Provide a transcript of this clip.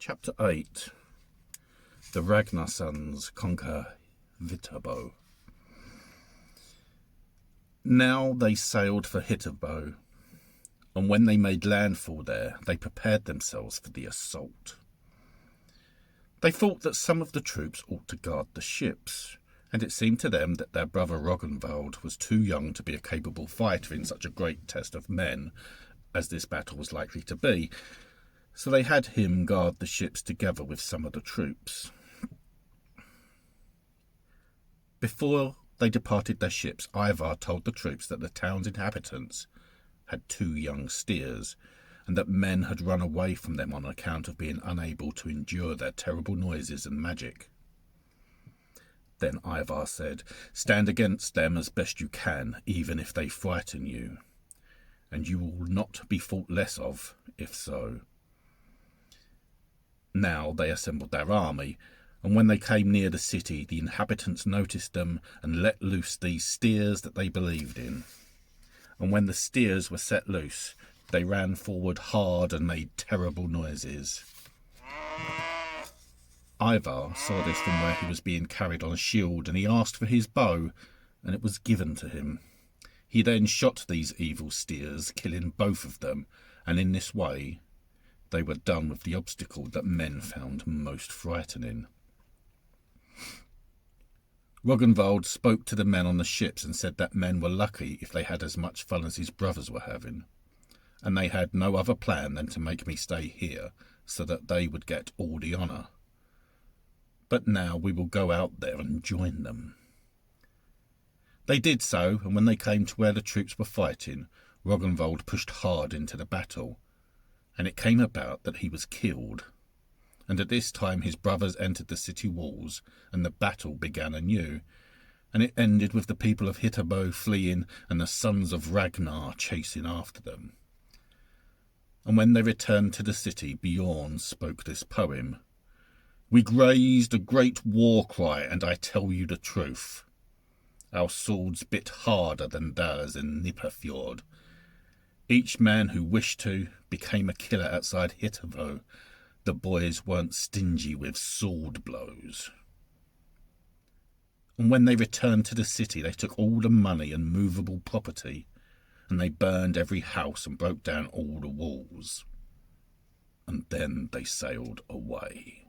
Chapter 8. The Ragnarssons conquer Hvitabo. Now they sailed for Hvitabo, and when they made landfall there, they prepared themselves for the assault. They thought that some of the troops ought to guard the ships, and it seemed to them that their brother Ragnvald was too young to be a capable fighter in such a great test of men as this battle was likely to be, so they had him guard the ships together with some of the troops. Before they departed their ships, Ivar told the troops that the town's inhabitants had 2 young steers, and that men had run away from them on account of being unable to endure their terrible noises and magic. Then Ivar said, "Stand against them as best you can, even if they frighten you, and you will not be thought less of, if so." Now they assembled their army, and when they came near the city, the inhabitants noticed them and let loose these steers that they believed in. And when the steers were set loose, they ran forward hard and made terrible noises. Ivar saw this from where he was being carried on a shield, and he asked for his bow, and it was given to him. He then shot these evil steers, killing both of them, and in this way they were done with the obstacle that men found most frightening. Ragnvald spoke to the men on the ships and said that men were lucky if they had as much fun as his brothers were having, and they had no other plan than to make me stay here so that they would get all the honour. But now we will go out there and join them. They did so, and when they came to where the troops were fighting, Ragnvald pushed hard into the battle, and it came about that he was killed. And at this time his brothers entered the city walls, and the battle began anew, and it ended with the people of Hvitabo fleeing and the sons of Ragnar chasing after them. And when they returned to the city, Bjorn spoke this poem. "We raised a great war cry, and I tell you the truth. Our swords bit harder than theirs in Nipperfjord. Each man who wished to became a killer outside Hvitabo. The boys weren't stingy with sword blows." And when they returned to the city, they took all the money and movable property, and they burned every house and broke down all the walls. And then they sailed away.